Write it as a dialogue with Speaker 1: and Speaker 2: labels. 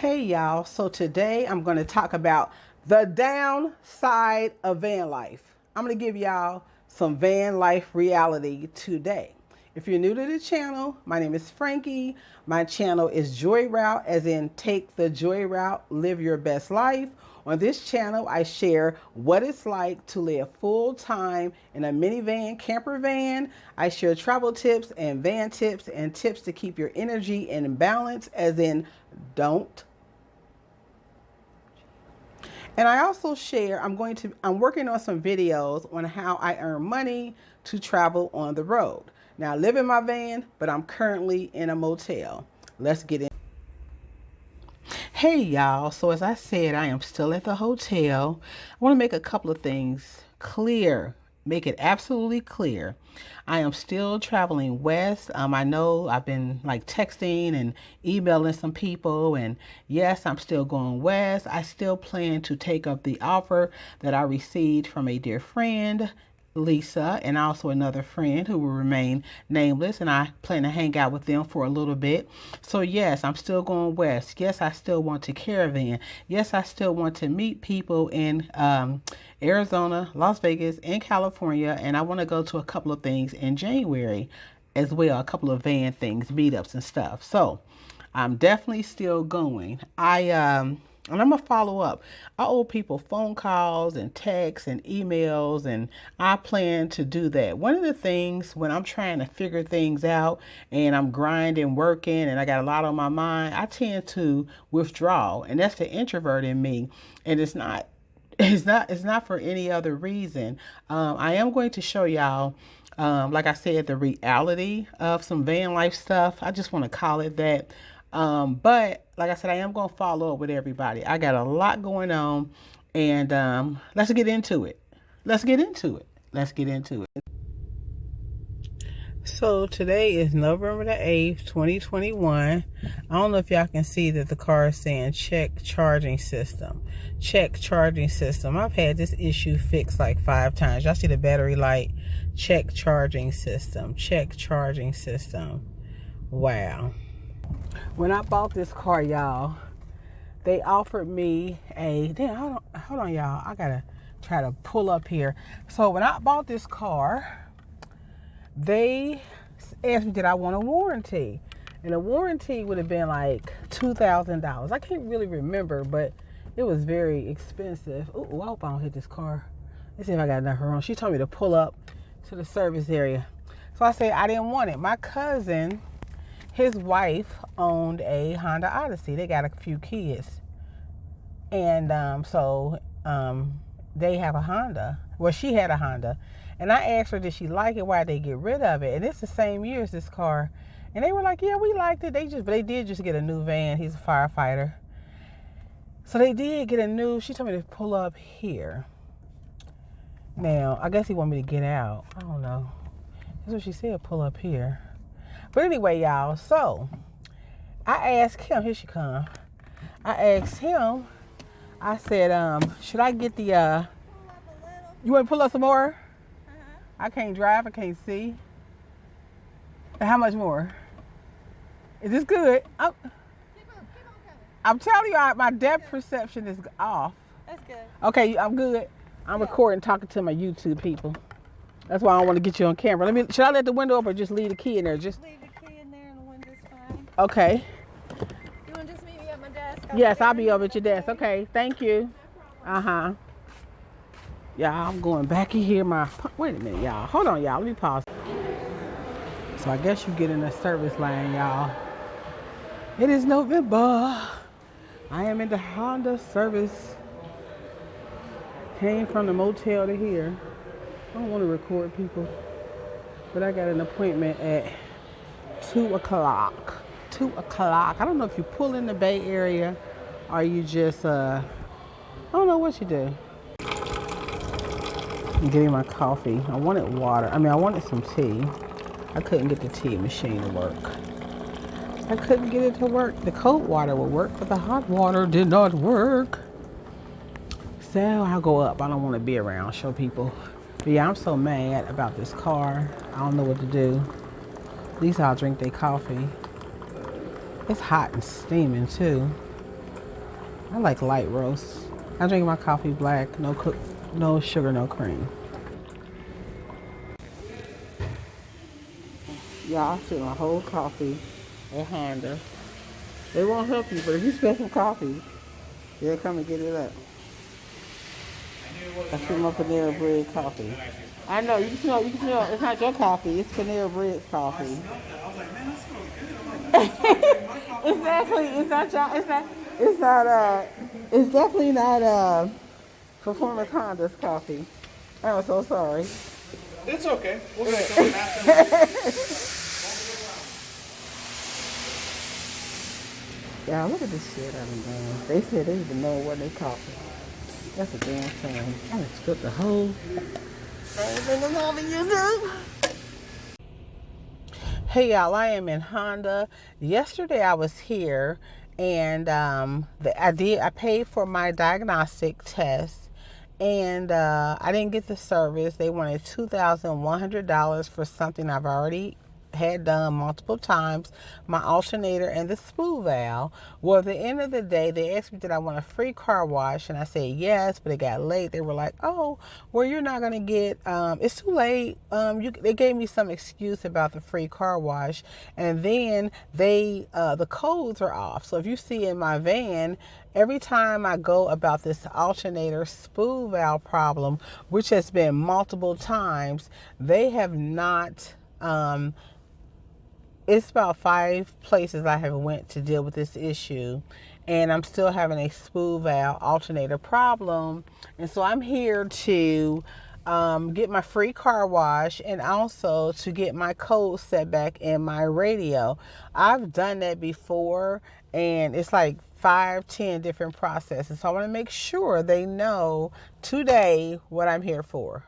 Speaker 1: Hey y'all, so today I'm going to talk about the downside of van life. I'm going to give y'all some van life reality today. If you're new to the channel, my name is Frankie. My channel is Joy Route, as in take the joy route, live your best life. On this channel, I share what it's like to live full-time in a minivan, camper van. I share travel tips and van tips and tips to keep your energy in balance, as in don't. And I also share, I'm working on some videos on how I earn money to travel on the road. Now I live in my van, but I'm currently in a motel. Let's get in. Hey y'all, so as I said, I am still at the hotel. I want to make a couple of things clear, make it absolutely clear. I am still traveling west. I know I've been like texting and emailing some people, and yes, I'm still going west. I still plan to take up the offer that I received from a dear friend, Lisa, and also another friend who will remain nameless, and I plan to hang out with them for a little bit. So yes, I'm still going west. Yes, I still want to caravan. Yes, I still want to meet people in Arizona, Las Vegas, and California, and I want to go to a couple of things in January as well, a couple of van things, meetups and stuff. So I'm definitely still going. And I'm gonna follow up. I owe people phone calls and texts and emails, and I plan to do that. One of the things when I'm trying to figure things out and I'm grinding, working, and I got a lot on my mind, I tend to withdraw, and that's the introvert in me. And it's not for any other reason. I am going to show y'all, like I said, the reality of some van life stuff. I just want to call it that. But like I said, I am going to follow up with everybody. I got a lot going on, and let's get into it. Let's get into it. So today is November the 8th, 2021. I don't know if y'all can see that the car is saying check charging system. Check charging system. I've had this issue fixed like 5 times. Y'all see the battery light? Check charging system. Check charging system. Wow. When I bought this car, y'all, they offered me a, damn, hold on, y'all. I gotta try to pull up here. So when I bought this car, they asked me, did I want a warranty? And the warranty would have been like $2,000. I can't really remember, but it was very expensive. Ooh, I hope I don't hit this car. Let's see if I got enough room. She told me to pull up to the service area. So I said I didn't want it. My cousin, his wife owned a Honda Odyssey. They got a few kids. And so they have a Honda. Well, she had a Honda. And I asked her, did she like it? Why'd they get rid of it? And it's the same year as this car. And they were like, yeah, we liked it. They did just get a new van. He's a firefighter. So they did get a new, she told me to pull up here. Now, I guess he wanted me to get out. I don't know. That's what she said, pull up here. But anyway, y'all, so I asked him, here she come. I asked him, I said, should I get the, you want to pull up some more? Uh-huh. I can't drive, I can't see. And how much more? Is this good? Keep on coming. I'm telling you, my depth perception is off.
Speaker 2: That's good.
Speaker 1: Okay, I'm good. I'm recording, talking to my YouTube people. That's why I don't want to get you on camera. Should I let the window up or just leave the key in there? Just leave the key in there and the window's fine. Okay.
Speaker 2: You want to just meet me at my desk?
Speaker 1: Yes, I'll be over at your desk. Okay, thank you. Uh-huh. Yeah, I'm going back in here. Wait a minute, y'all. Hold on, y'all. Let me pause. So I guess you get in the service line, y'all. It is November. I am in the Honda service. Came from the motel to here. I don't want to record people, but I got an appointment at 2 o'clock. 2 o'clock. I don't know if you pull in the Bay Area or you just, I don't know what you do. I'm getting my coffee. I wanted water. I wanted some tea. I couldn't get the tea machine to work. I couldn't get it to work. The cold water would work, but the hot water did not work. So I'll go up. I don't want to be around, show people. But yeah, I'm so mad about this car. I don't know what to do. At least I'll drink their coffee. It's hot and steaming too. I like light roast. I drink my coffee black, no sugar, no cream. Yeah, I spent my whole coffee at Honda. They won't help you, but if you spend some coffee, they'll come and get it up. I spent my Panera Bread coffee. I know, you can smell, it's not your coffee, it's Panera Bread's coffee. Exactly, it's not y'all, it's definitely not, Performance Honda's coffee. I'm so sorry.
Speaker 3: It's okay. We'll get something after.
Speaker 1: Yeah, look at this shit I done done. They said they even know what they coffee. That's a damn shame. I done skipped the whole everything I'm having YouTube. Hey y'all, I am in Honda. Yesterday I was here and I paid for my diagnostic test and I didn't get the service. They wanted $2,100 for something I've already had done multiple times, my alternator and the spool valve. Well, at the end of the day, they asked me did I want a free car wash, and I said yes, but it got late. They were like, oh, well, you're not going to get, it's too late. They gave me some excuse about the free car wash, and then the codes are off. So if you see in my van, every time I go about this alternator spool valve problem, which has been multiple times, they have not, it's about 5 places I have went to deal with this issue, and I'm still having a spool valve alternator problem. And so I'm here to get my free car wash and also to get my code set back in my radio. I've done that before, and it's like 5-10 different processes. So I want to make sure they know today what I'm here for.